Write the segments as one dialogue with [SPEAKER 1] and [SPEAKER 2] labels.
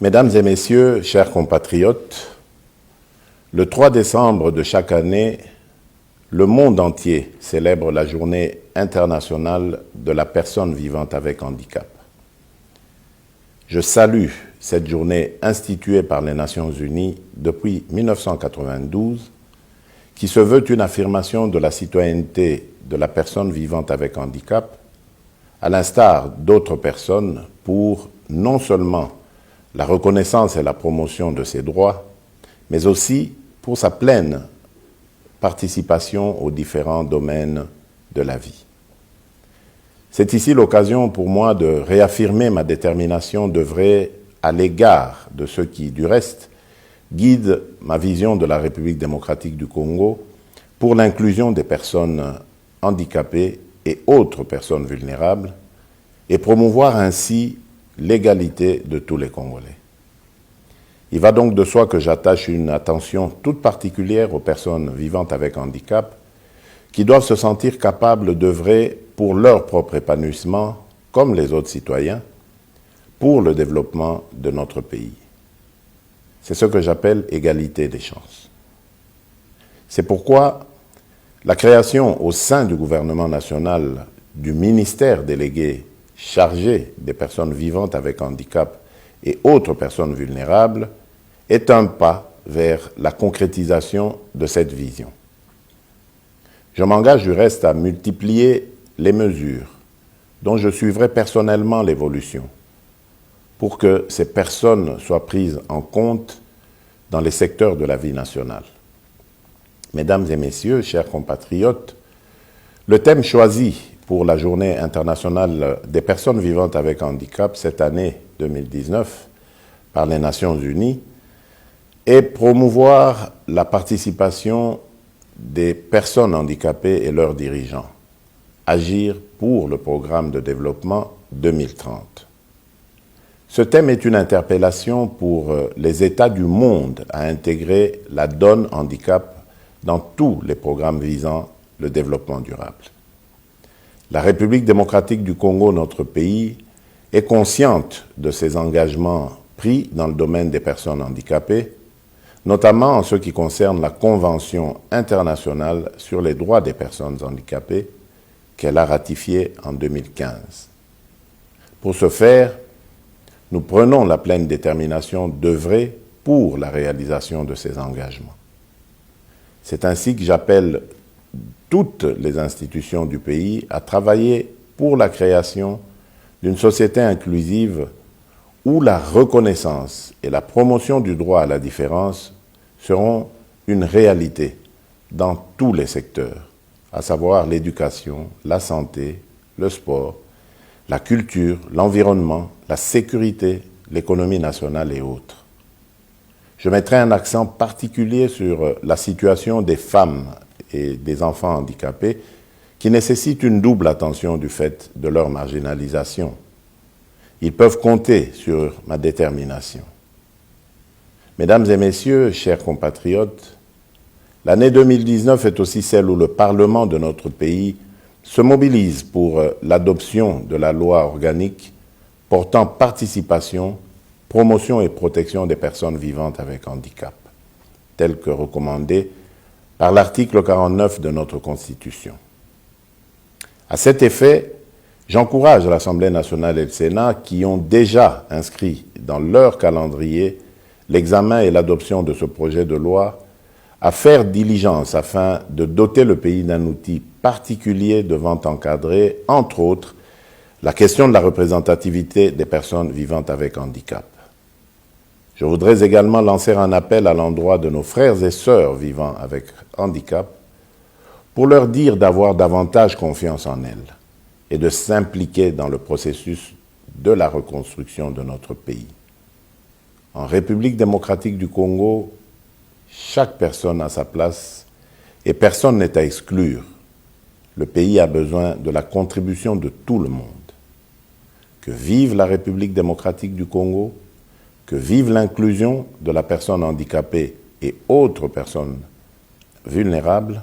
[SPEAKER 1] Mesdames et messieurs, chers compatriotes, le 3 décembre de chaque année, le monde entier célèbre la Journée internationale de la personne vivante avec handicap. Je salue cette journée instituée par les Nations Unies depuis 1992, qui se veut une affirmation de la citoyenneté de la personne vivante avec handicap, à l'instar d'autres personnes, pour non seulement la reconnaissance et la promotion de ses droits, mais aussi pour sa pleine participation aux différents domaines de la vie. C'est ici l'occasion pour moi de réaffirmer ma détermination d'œuvrer à l'égard de ceux qui, du reste, guident ma vision de la République démocratique du Congo pour l'inclusion des personnes handicapées et autres personnes vulnérables et promouvoir ainsi l'égalité de tous les Congolais. Il va donc de soi que j'attache une attention toute particulière aux personnes vivantes avec handicap qui doivent se sentir capables d'œuvrer pour leur propre épanouissement, comme les autres citoyens, pour le développement de notre pays. C'est ce que j'appelle égalité des chances. C'est pourquoi la création au sein du gouvernement national du ministère délégué chargé des personnes vivantes avec handicap et autres personnes vulnérables est un pas vers la concrétisation de cette vision. Je m'engage du reste à multiplier les mesures dont je suivrai personnellement l'évolution pour que ces personnes soient prises en compte dans les secteurs de la vie nationale. Mesdames et messieurs, chers compatriotes, le thème choisi pour la Journée internationale des personnes vivantes avec handicap cette année 2019 par les Nations Unies est promouvoir la participation des personnes handicapées et leurs dirigeants, agir pour le programme de développement 2030. Ce thème est une interpellation pour les États du monde à intégrer la donne handicap dans tous les programmes visant le développement durable. La République démocratique du Congo, notre pays, est consciente de ses engagements pris dans le domaine des personnes handicapées, notamment en ce qui concerne la Convention internationale sur les droits des personnes handicapées qu'elle a ratifiée en 2015. Pour ce faire, nous prenons la pleine détermination d'œuvrer pour la réalisation de ces engagements. C'est ainsi que j'appelle toutes les institutions du pays à travailler pour la création d'une société inclusive où la reconnaissance et la promotion du droit à la différence seront une réalité dans tous les secteurs, à savoir l'éducation, la santé, le sport, la culture, l'environnement, la sécurité, l'économie nationale et autres. Je mettrai un accent particulier sur la situation des femmes et des enfants handicapés qui nécessitent une double attention du fait de leur marginalisation. Ils peuvent compter sur ma détermination. Mesdames et messieurs, chers compatriotes, l'année 2019 est aussi celle où le Parlement de notre pays se mobilise pour l'adoption de la loi organique portant participation, promotion et protection des personnes vivantes avec handicap, telle que recommandée par l'article 49 de notre Constitution. À cet effet, j'encourage l'Assemblée nationale et le Sénat qui ont déjà inscrit dans leur calendrier l'examen et l'adoption de ce projet de loi à faire diligence afin de doter le pays d'un outil particulier devant encadrer, entre autres, la question de la représentativité des personnes vivantes avec handicap. Je voudrais également lancer un appel à l'endroit de nos frères et sœurs vivant avec handicap pour leur dire d'avoir davantage confiance en elles et de s'impliquer dans le processus de la reconstruction de notre pays. En République démocratique du Congo, chaque personne a sa place et personne n'est à exclure. Le pays a besoin de la contribution de tout le monde. Que vive la République démocratique du Congo, que vive l'inclusion de la personne handicapée et autres personnes vulnérables,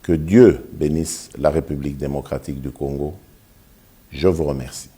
[SPEAKER 1] que Dieu bénisse la République démocratique du Congo. Je vous remercie.